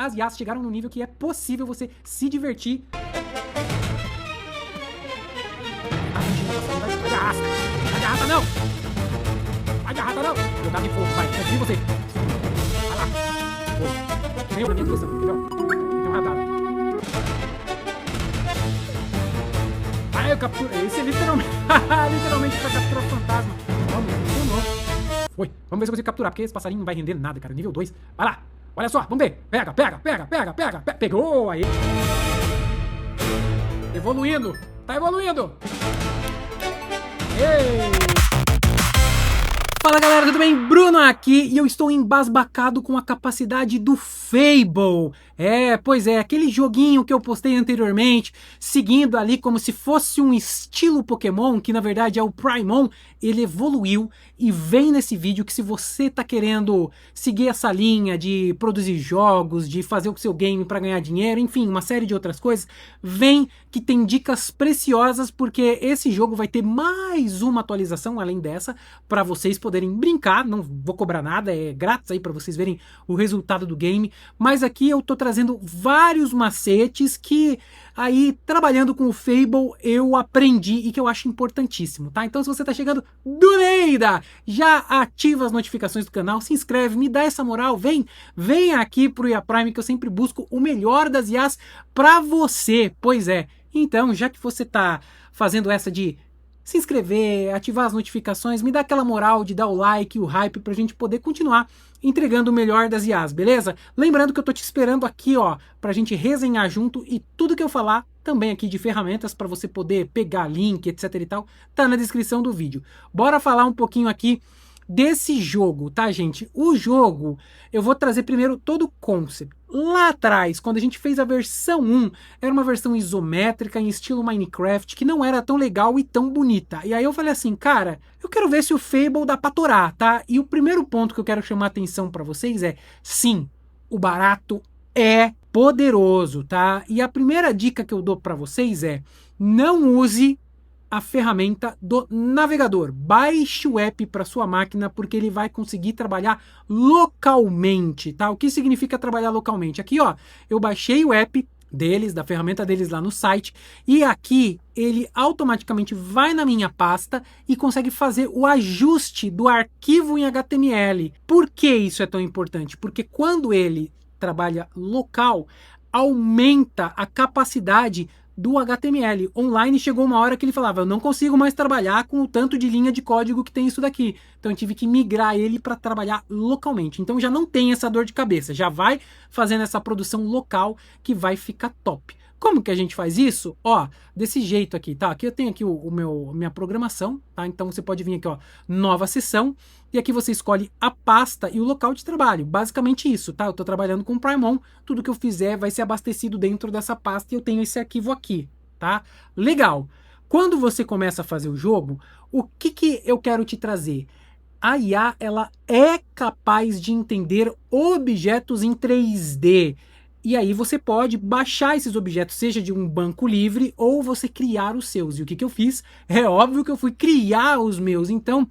as IAs chegaram num nível que é possível você se divertir. Vai de arrasta! Vai de arrasta não! Vai de arrasta não! Jogado em fogo, vai, confio em você. Vai lá. Foi. Que nem eu na minha direção, entendeu? Tem um radar. Eu capturei. Esse é literalmente pra capturar fantasma. Vamos, funcionou. Foi. Vamos ver se eu consigo capturar, porque esse passarinho não vai render nada, cara. Nível 2. Vai lá. Olha só, vamos ver. Pega. Pegou aí. Evoluindo. Tá evoluindo. Ei. Fala galera, tudo bem? Bruno aqui e eu estou embasbacado com a capacidade do Fable. Pois é, aquele joguinho que eu postei anteriormente, seguindo ali como se fosse um estilo Pokémon, que na verdade é o Primon, ele evoluiu e vem nesse vídeo que se você tá querendo seguir essa linha de produzir jogos, de fazer o seu game para ganhar dinheiro, enfim, uma série de outras coisas, vem que tem dicas preciosas, porque esse jogo vai ter mais uma atualização além dessa, para vocês poderem brincar, não vou cobrar nada, é grátis aí para vocês verem o resultado do game, mas aqui eu tô trazendo vários macetes que aí, trabalhando com o Fable, eu aprendi e que eu acho importantíssimo, tá? Então se você tá chegando do Neida, já ativa as notificações do canal, se inscreve, me dá essa moral, vem aqui pro IA Prime que eu sempre busco o melhor das IAs pra você, pois é. Então, já que você tá fazendo essa de se inscrever, ativar as notificações, me dá aquela moral de dar o like, o hype pra gente poder continuar entregando o melhor das IAs, beleza? Lembrando que eu tô te esperando aqui, ó, pra gente resenhar junto e tudo que eu falar também aqui de ferramentas para você poder pegar link, etc e tal, tá na descrição do vídeo. Bora falar um pouquinho aqui desse jogo, tá, gente? O jogo, eu vou trazer primeiro todo o concept. Lá atrás, quando a gente fez a versão 1, era uma versão isométrica em estilo Minecraft, que não era tão legal e tão bonita. E aí eu falei assim, cara, eu quero ver se o Fable dá pra torar, tá? E o primeiro ponto que eu quero chamar a atenção pra vocês é, sim, o barato é poderoso, tá? E a primeira dica que eu dou pra vocês é, não use a ferramenta do navegador. Baixe o app para sua máquina porque ele vai conseguir trabalhar localmente, tá? O que significa trabalhar localmente? Aqui, ó, eu baixei o app deles, da ferramenta deles lá no site, e aqui ele automaticamente vai na minha pasta e consegue fazer o ajuste do arquivo em HTML. Por que isso é tão importante? Porque quando ele trabalha local, aumenta a capacidade do HTML. Online chegou uma hora que ele falava, eu não consigo mais trabalhar com o tanto de linha de código que tem isso daqui. Então eu tive que migrar ele para trabalhar localmente. Então já não tem essa dor de cabeça, já vai fazendo essa produção local que vai ficar top. Como que a gente faz isso? Ó, desse jeito aqui, tá? Aqui eu tenho aqui minha programação, tá? Então você pode vir aqui, ó, nova sessão, e aqui você escolhe a pasta e o local de trabalho. Basicamente isso, tá? Eu tô trabalhando com o Primon, tudo que eu fizer vai ser abastecido dentro dessa pasta e eu tenho esse arquivo aqui, tá? Legal! Quando você começa a fazer o jogo, o que eu quero te trazer? A IA, ela é capaz de entender objetos em 3D. E aí você pode baixar esses objetos, seja de um banco livre ou você criar os seus. E o que eu fiz? É óbvio que eu fui criar os meus. Então,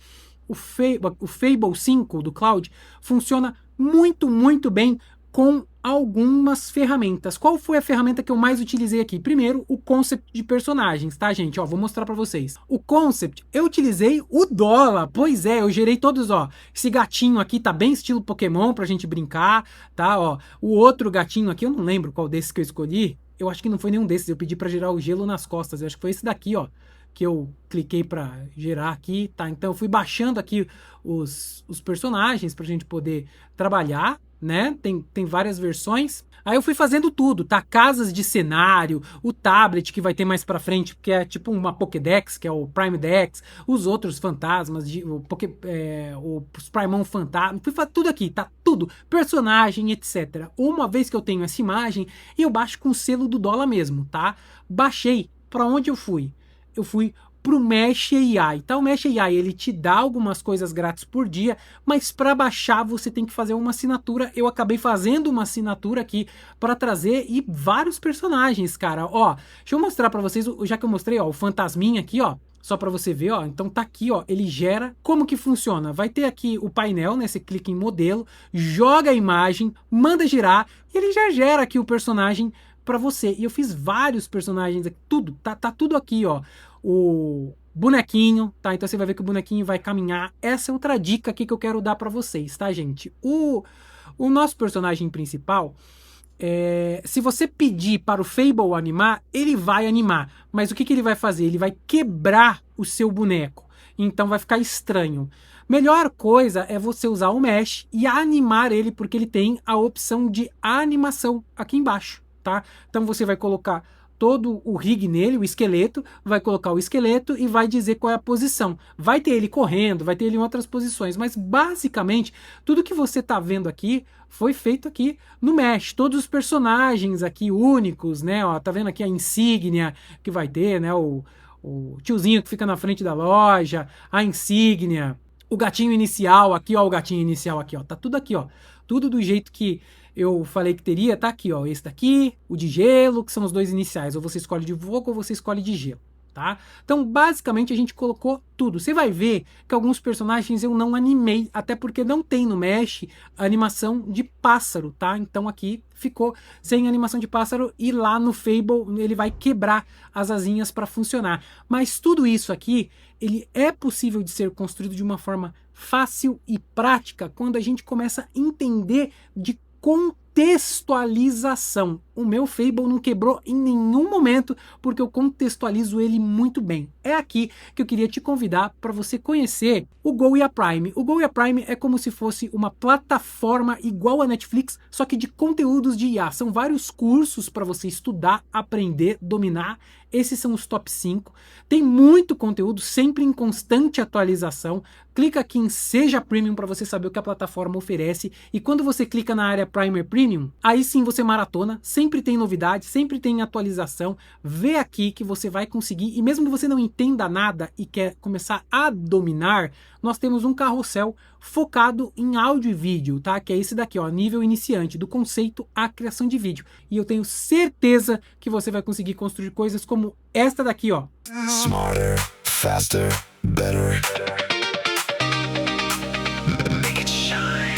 o Fable 5 do Cloud funciona muito bem com algumas ferramentas. Qual foi a ferramenta que eu mais utilizei aqui? Primeiro, o concept de personagens, tá, gente? Ó, vou mostrar pra vocês. O concept, eu utilizei o Dola. Pois é, eu gerei todos, ó. Esse gatinho aqui tá bem estilo Pokémon pra gente brincar, tá? Ó, o outro gatinho aqui, eu não lembro qual desses que eu escolhi. Eu acho que não foi nenhum desses. Eu pedi pra gerar o gelo nas costas. Eu acho que foi esse daqui, ó, que eu cliquei para gerar aqui, tá? Então eu fui baixando aqui os personagens pra gente poder trabalhar, né? Tem várias versões. Aí eu fui fazendo tudo, tá? Casas de cenário, o tablet que vai ter mais pra frente, que é tipo uma Pokédex, que é o Prime Dex, os outros fantasmas, os Primon Fantasma, fui fazer tudo aqui, tá? Tudo, personagem, etc. Uma vez que eu tenho essa imagem, eu baixo com o selo do Dola mesmo, tá? Baixei, pra onde eu fui? Eu fui pro Mesh AI, tá? O Mesh AI, ele te dá algumas coisas grátis por dia, mas para baixar você tem que fazer uma assinatura. Eu acabei fazendo uma assinatura aqui para trazer vários personagens, cara. Ó, deixa eu mostrar para vocês, já que eu mostrei, ó, o fantasminha aqui, ó. Só para você ver, ó, então tá aqui, ó, ele gera, como que funciona? Vai ter aqui o painel, né, você clica em modelo, joga a imagem, manda girar, e ele já gera aqui o personagem para você. E eu fiz vários personagens aqui, tudo, tá tudo aqui, ó, o bonequinho, tá? Então você vai ver que o bonequinho vai caminhar. Essa é outra dica aqui que eu quero dar para vocês, tá, gente? O nosso personagem principal, se você pedir para o Fable animar, ele vai animar. Mas o que ele vai fazer? Ele vai quebrar o seu boneco. Então vai ficar estranho. Melhor coisa é você usar o Mesh e animar ele, porque ele tem a opção de animação aqui embaixo, tá? Então você vai colocar todo o rig nele, o esqueleto, vai colocar o esqueleto e vai dizer qual é a posição. Vai ter ele correndo, vai ter ele em outras posições, mas basicamente tudo que você está vendo aqui foi feito aqui no Mesh. Todos os personagens aqui únicos, né? Ó, tá vendo aqui a insígnia que vai ter, né? O tiozinho que fica na frente da loja, a insígnia, o gatinho inicial aqui, ó, o gatinho inicial aqui, ó, tá tudo aqui, ó, tudo do jeito que eu falei que teria, tá aqui, ó, esse daqui, o de gelo, que são os dois iniciais, ou você escolhe de fogo ou você escolhe de gelo, tá? Então, basicamente, a gente colocou tudo. Você vai ver que alguns personagens eu não animei, até porque não tem no Mesh a animação de pássaro, tá? Então aqui ficou sem animação de pássaro e lá no Fable ele vai quebrar as asinhas para funcionar. Mas tudo isso aqui, ele é possível de ser construído de uma forma fácil e prática quando a gente começa a entender de contextualização. O meu Fable não quebrou em nenhum momento porque eu contextualizo ele muito bem. É aqui que eu queria te convidar para você conhecer o Goya Prime. O Goya Prime é como se fosse uma plataforma igual a Netflix, só que de conteúdos de IA. São vários cursos para você estudar, aprender, dominar. Esses são os top 5. Tem muito conteúdo, sempre em constante atualização. Clica aqui em Seja Premium para você saber o que a plataforma oferece. E quando você clica na área Primer Premium, aí sim você maratona. Sempre tem novidade, sempre tem atualização. Vê aqui que você vai conseguir. E mesmo que você não entenda nada e quer começar a dominar, nós temos um carrossel focado em áudio e vídeo, tá? Que é esse daqui, ó, nível iniciante, do conceito à criação de vídeo. E eu tenho certeza que você vai conseguir construir coisas como esta daqui, ó. Smarter, faster, better. Make it shine.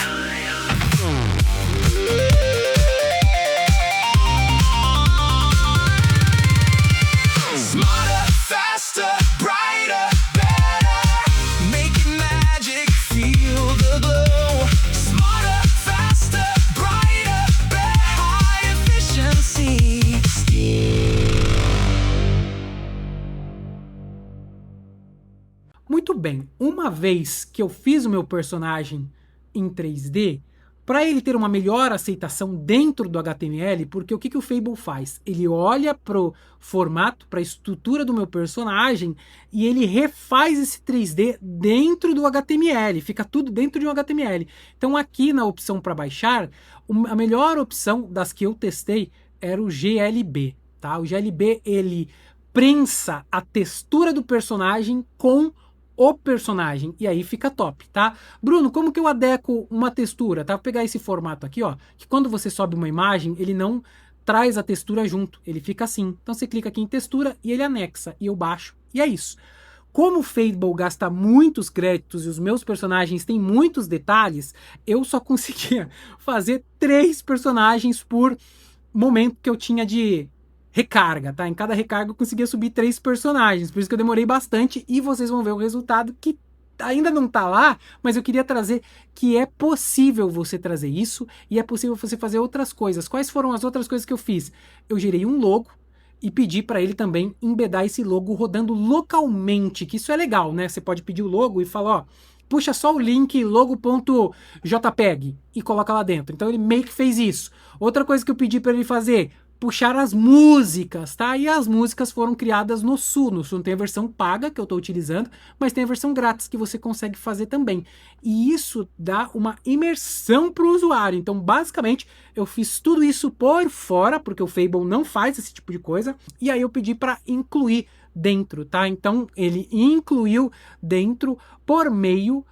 Smarter, faster, brighter, better. Making magic, feel the glow. Smarter, faster, brighter, better. High efficiency. Muito bem, uma vez que eu fiz o meu personagem em 3D, para ele ter uma melhor aceitação dentro do HTML, porque o que o Fable faz? Ele olha para o formato, para a estrutura do meu personagem e ele refaz esse 3D dentro do HTML, fica tudo dentro de um HTML. Então aqui na opção para baixar, a melhor opção das que eu testei era o GLB, tá? O GLB ele prensa a textura do personagem com o personagem, e aí fica top, tá? Bruno, como que eu adequo uma textura? Tá? Vou pegar esse formato aqui, ó, que quando você sobe uma imagem, ele não traz a textura junto, ele fica assim. Então você clica aqui em textura e ele anexa, e eu baixo, e é isso. Como o Fable gasta muitos créditos e os meus personagens têm muitos detalhes, eu só conseguia fazer 3 personagens por momento que eu tinha de recarga, tá? Em cada recarga eu conseguia subir 3 personagens, por isso que eu demorei bastante e vocês vão ver o resultado que ainda não tá lá, mas eu queria trazer que é possível você trazer isso e é possível você fazer outras coisas. Quais foram as outras coisas que eu fiz? Eu gerei um logo e pedi para ele também embedar esse logo rodando localmente, que isso é legal, né? Você pode pedir o logo e falar, ó, puxa só o link logo.jpg e coloca lá dentro. Então ele meio que fez isso. Outra coisa que eu pedi para ele fazer, puxar as músicas, tá? E as músicas foram criadas no Su. No Su tem a versão paga que eu estou utilizando, mas tem a versão grátis que você consegue fazer também. E isso dá uma imersão para o usuário. Então, basicamente, eu fiz tudo isso por fora, porque o Fable não faz esse tipo de coisa, e aí eu pedi para incluir dentro, tá? Então, ele incluiu dentro por meio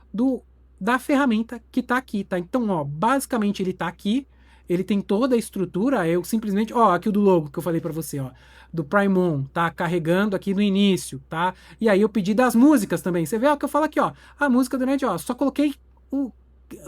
da ferramenta que tá aqui, tá? Então, ó, basicamente ele tá aqui. ele tem toda a estrutura, eu simplesmente, ó, aqui o do logo que eu falei pra você, ó, do Primon, tá carregando aqui no início, tá? E aí eu pedi das músicas também, você vê o que eu falo aqui, ó, a música durante, ó, só coloquei o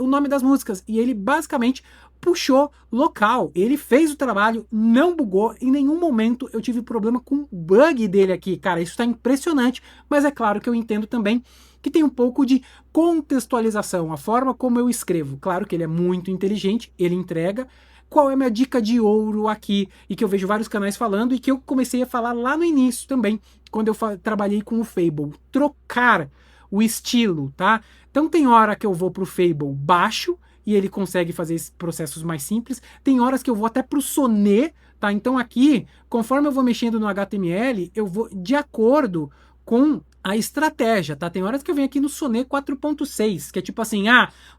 nome das músicas, e ele basicamente puxou local, ele fez o trabalho, não bugou, em nenhum momento eu tive problema com o bug dele aqui, cara, isso tá impressionante, mas é claro que eu entendo também que tem um pouco de contextualização, a forma como eu escrevo, claro que ele é muito inteligente, ele entrega. Qual é a minha dica de ouro aqui, e que eu vejo vários canais falando, e que eu comecei a falar lá no início também, quando eu trabalhei com o Fable, trocar o estilo, tá? Então tem hora que eu vou pro Fable baixo, e ele consegue fazer esses processos mais simples, tem horas que eu vou até pro Sonnet, tá? Então aqui, conforme eu vou mexendo no HTML, eu vou de acordo com a estratégia, tá? Tem horas que eu venho aqui no Sonnet 4.6, que é tipo assim,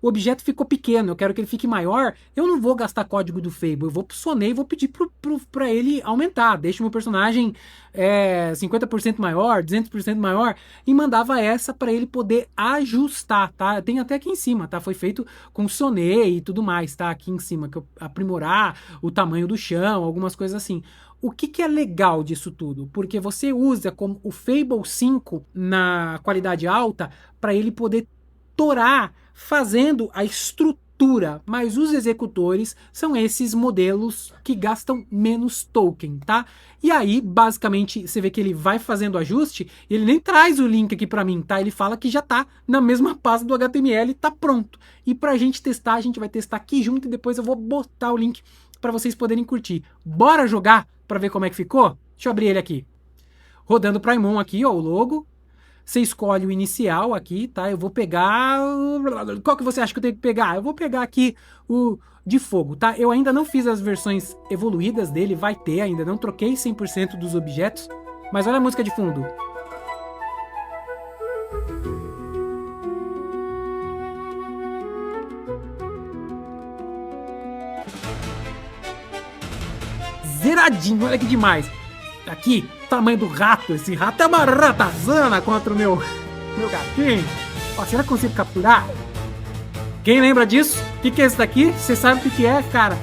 o objeto ficou pequeno, eu quero que ele fique maior, eu não vou gastar código do Fable, eu vou pro Sonnet e vou pedir pra ele aumentar, deixa o meu personagem 50% maior, 200% maior, e mandava essa pra ele poder ajustar, tá? Tem até aqui em cima, tá? Foi feito com Sonnet e tudo mais, tá? Aqui em cima, que eu aprimorar o tamanho do chão, algumas coisas assim. O que é legal disso tudo? Porque você usa como o Fable 5 na qualidade alta para ele poder torar fazendo a estrutura, mas os executores são esses modelos que gastam menos token, tá? E aí, basicamente, você vê que ele vai fazendo ajuste e ele nem traz o link aqui para mim, tá? Ele fala que já tá na mesma pasta do HTML e tá pronto. E pra gente testar, a gente vai testar aqui junto e depois eu vou botar o link para vocês poderem curtir. Bora jogar para ver como é que ficou? Deixa eu abrir ele aqui. Rodando o Primon aqui, ó, o logo. Você escolhe o inicial aqui, tá? Eu vou pegar... Qual que você acha que eu tenho que pegar? Eu vou pegar aqui o de fogo, tá? Eu ainda não fiz as versões evoluídas dele, vai ter, ainda não troquei 100% dos objetos. Mas olha a música de fundo. Zeradinho, olha que demais. Aqui, tamanho do rato. Esse rato é uma ratazana contra o meu gatinho. Ó, será que eu consigo capturar? Quem lembra disso? O que é esse daqui? Você sabe o que é, cara?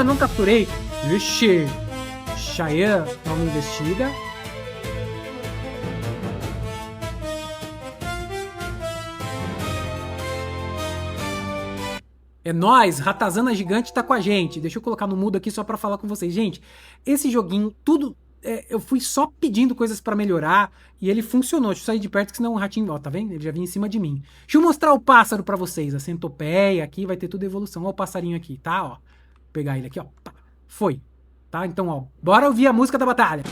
Não capturei. Vixe. Cheyenne não me investiga. É nóis, Ratazana Gigante tá com a gente. Deixa eu colocar no mudo aqui só pra falar com vocês. Gente, esse joguinho, tudo... eu fui só pedindo coisas pra melhorar e ele funcionou. Deixa eu sair de perto, que senão o ratinho... Ó, tá vendo? Ele já vinha em cima de mim. Deixa eu mostrar o pássaro pra vocês. A centopeia aqui, vai ter tudo evolução. Ó o passarinho aqui, tá? Ó, vou pegar ele aqui, ó. Foi. Tá? Então, ó, bora ouvir a música da batalha.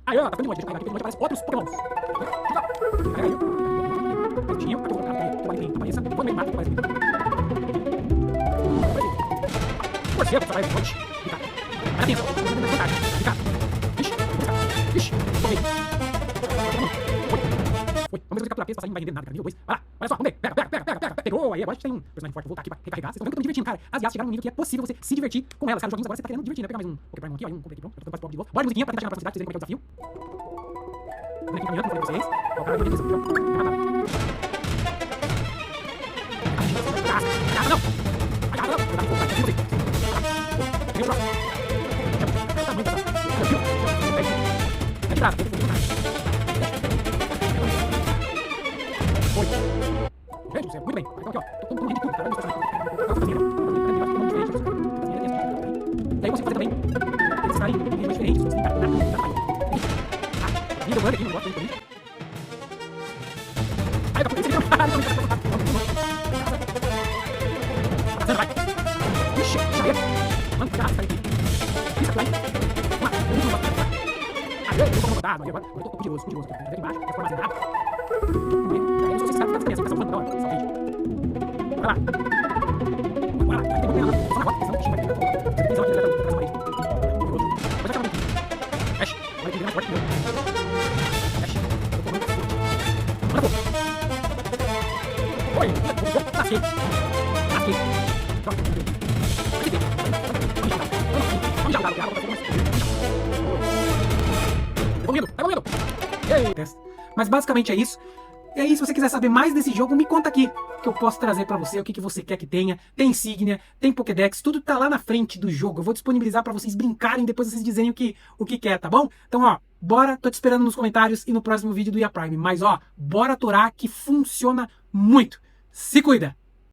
Aí, ó, tá ficando de noite, aparece outros pokémons. Aí, ó. Prontinho, apareça. Quando ele mata, aparece. Morcego, vai de noite. Atenção, Ixi, correi. Foi, vamos ver se capturar, esse passarinho não vai render nada, cara. Nível 2. Vai lá, olha só, vamos ver. Pega. Pegou, aí agora a gente tem um personagem forte. Vou voltar aqui pra recarregar. Vocês estão vendo que eu tô me divertindo, cara. As IAs chegaram num nível que é possível você se divertir com elas, cara. Os joguinhos agora você tá querendo divertir, né? Pegar mais um Pokémon aqui, ó. Um comprei aqui, pronto. Eu tô quase pobre de novo. Bora de musiquinha pra tentar chegar na próxima cidade, pra vocês verem como é que é o desafio. Vem aqui caminhando, como eu falei pra vocês. Ó, o cara vai fazer isso. Não! Foi. Gente, você, muito bem. Então aqui, ó. Tô rindo de tudo, cara. E aí você fazer também esses caras aí, diferentes. Você tem vida humana aqui, não gosto de aí, tá por isso que vai. Ixi, chave. Mano, que raça, aqui. Isso aqui, vai. Aí, eu tô rodado, agora eu tô curioso. Aqui embaixo, eu vou armazenar. Eu não sou esse cara que tá pensando, essa fã, só vídeo. Vai lá. Bora lá, tem que ter só na rota, pensando que o bichinho vai ter. Você tem que pensar direto atrás da parede. Depois já acabou. Fecha. Olha que ele mais forte que eu. Fecha. Eu tô muito forte. Manda pô. Oi, lasquei. Pronto. Aqui tem. Vamos já, Tá comendo. Mas basicamente é isso. E aí, se você quiser saber mais desse jogo, me conta aqui, que eu posso trazer pra você o que você quer que tenha. Tem insígnia, tem Pokédex, tudo tá lá na frente do jogo. Eu vou disponibilizar pra vocês brincarem, depois vocês dizem o que quer, tá bom? Então, ó, bora, tô te esperando nos comentários e no próximo vídeo do IA Prime. Mas, ó, bora atorar que funciona muito. Se cuida!